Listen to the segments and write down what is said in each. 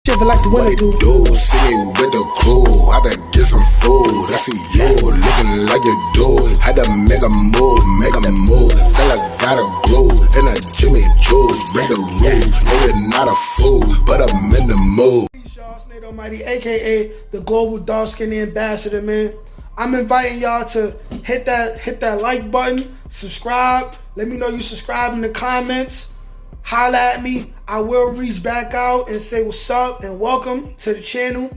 Shit like the What it do? See me with the crew. I had to get some food. I see you looking like you do. Had to make a move. Still I gotta groove in a Jimmy Choo. Break the rules. No, you're not a fool, but I'm in the mood. Peace, y'all. Snake Almighty, aka the Global Dark Skin Ambassador, man. I'm inviting y'all to hit that like button, subscribe. Let me know you subscribe in the comments. Holla at me. I will reach back out and say what's up and welcome to the channel.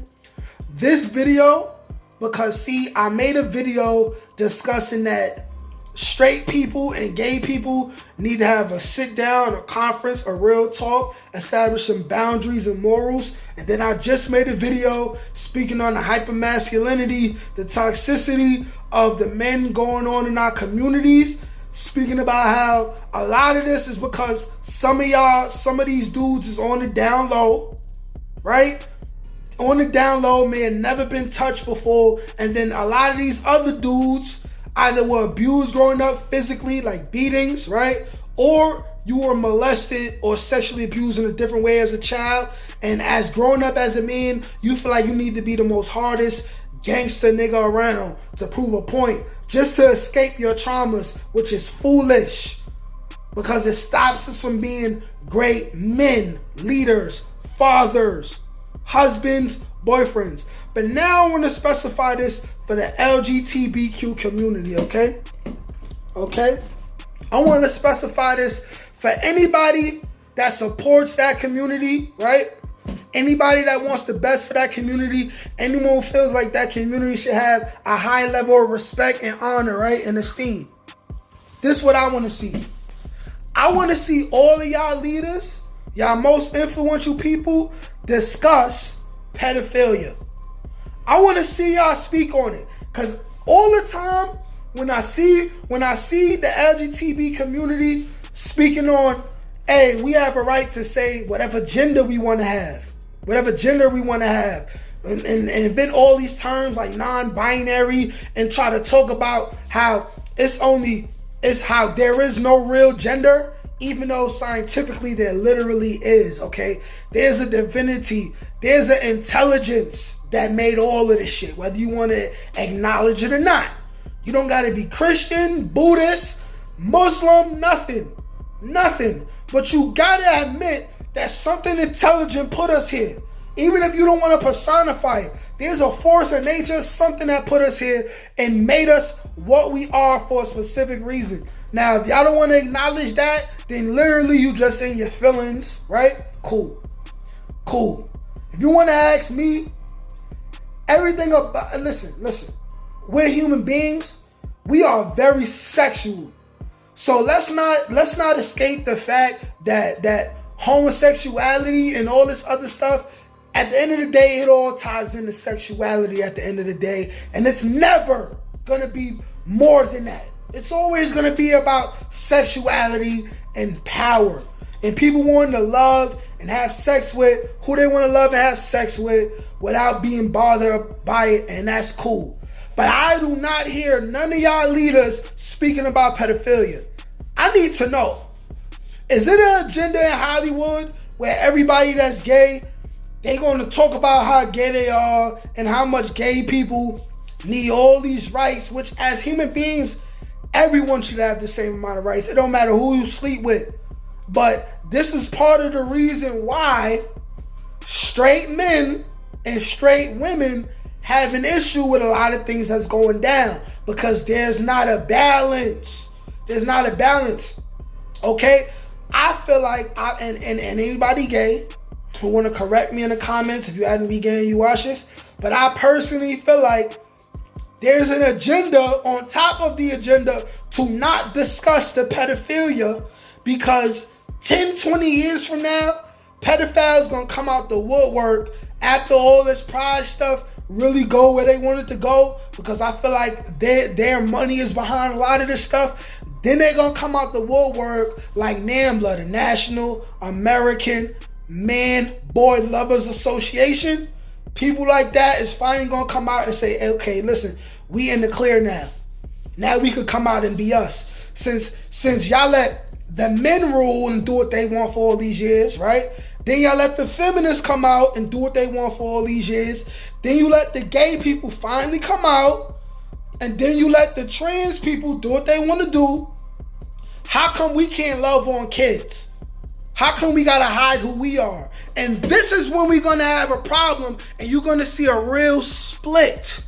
This video, because see, I made a video discussing that straight people and gay people need to have a sit down, a conference, a real talk, establish some boundaries and morals. And then I just made a video speaking on the hypermasculinity, the toxicity of the men going on in our communities. Speaking about how a lot of this is because some of these dudes is on the down low, right? On the down low, may have never been touched before. And then a lot of these other dudes either were abused growing up physically, like beatings, right? Or you were molested or sexually abused in a different way as a child. And as growing up as a man, you feel like you need to be the most hardest gangster nigga around to prove a point, just to escape your traumas, which is foolish because it stops us from being great men, leaders, fathers, husbands, boyfriends. But now I want to specify this for the LGTBQ community, okay? Okay? I want to specify this for anybody that supports that community, right? Anybody that wants the best for that community, anyone who feels like that community should have a high level of respect and honor, right, and esteem. This is what I want to see. I want to see all of y'all leaders, y'all most influential people, discuss pedophilia. I want to see y'all speak on it, because all the time when I see the LGBT community speaking on, hey, we have a right to say whatever gender we want to have. Whatever gender we want to have. And invent all these terms like non-binary and try to talk about how it's how there is no real gender, even though scientifically there literally is, okay? There's a divinity, there's an intelligence that made all of this shit, whether you want to acknowledge it or not. You don't got to be Christian, Buddhist, Muslim, nothing. But you got to admit that something intelligent put us here. Even if you don't want to personify it, there's a force of nature, something that put us here and made us what we are for a specific reason. Now, if y'all don't want to acknowledge that, then literally you just in your feelings, right? Cool. If you want to ask me everything about, listen, we're human beings. We are very sexual. So let's not escape the fact that homosexuality and all this other stuff, at the end of the day, it all ties into sexuality at the end of the day. And it's never going to be more than that. It's always going to be about sexuality and power. And people wanting to love and have sex with who they want to love and have sex with without being bothered by it. And that's cool. But I do not hear none of y'all leaders speaking about pedophilia. I need to know. Is it an agenda in Hollywood where everybody that's gay, they going to talk about how gay they are and how much gay people need all these rights, which as human beings, everyone should have the same amount of rights. It don't matter who you sleep with. But this is part of the reason why straight men and straight women have an issue with a lot of things that's going down, because there's not a balance. Okay? I feel like, and anybody gay who want to correct me in the comments if you happen to be gay and you watch this, but I personally feel like there's an agenda on top of the agenda to not discuss the pedophilia, because 10, 20 years from now, pedophiles going to come out the woodwork after all this pride stuff really go where they want it to go, because I feel like their money is behind a lot of this stuff. Then they're going to come out the woodwork like NAMBLA, the National American Man Boy Lovers Association. People like that is finally going to come out and say, okay, listen, we in the clear now. Now we could come out and be us. Since y'all let the men rule and do what they want for all these years, right? Then y'all let the feminists come out and do what they want for all these years. Then you let the gay people finally come out. And then you let the trans people do what they want to do. How come we can't love on kids? How come we gotta hide who we are? And this is when we're gonna have a problem, and you're gonna see a real split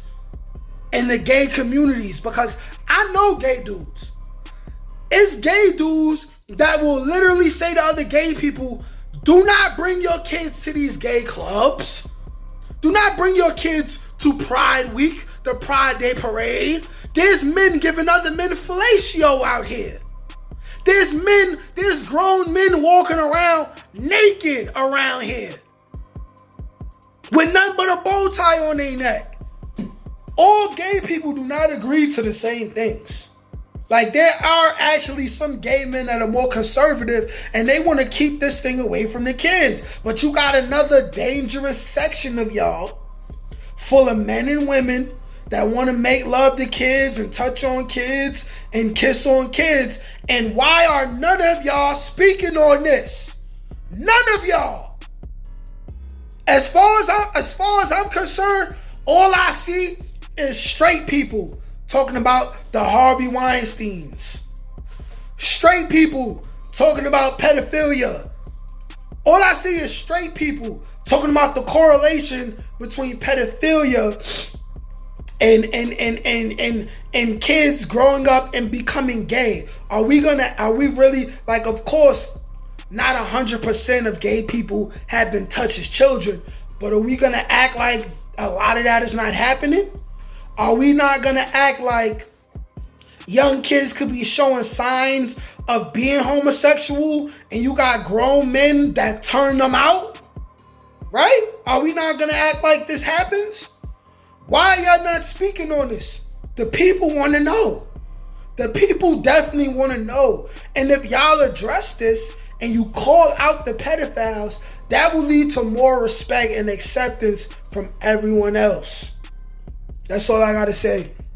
in the gay communities, because I know gay dudes. It's gay dudes that will literally say to other gay people, do not bring your kids to these gay clubs. Do not bring your kids to Pride Week, the Pride Day parade. There's men giving other men fellatio out here. There's grown men walking around naked around here with nothing but a bow tie on their neck. All gay people do not agree to the same things. Like, there are actually some gay men that are more conservative and they want to keep this thing away from the kids. But you got another dangerous section of y'all full of men and women that want to make love to kids and touch on kids and kiss on kids. And why are none of y'all speaking on this? None of y'all. As far as I'm concerned, all I see is straight people talking about the Harvey Weinsteins. Straight people talking about pedophilia. All I see is straight people talking about the correlation between pedophilia and kids growing up and becoming gay. Are we really, like, of course, not 100% of gay people have been touched as children, but are we gonna act like a lot of that is not happening? Are we not gonna act like young kids could be showing signs of being homosexual and you got grown men that turn them out? Right? Are we not gonna act like this happens? Why are y'all not speaking on this? The people want to know. The people definitely want to know. And if y'all address this and you call out the pedophiles, that will lead to more respect and acceptance from everyone else. That's all I gotta say.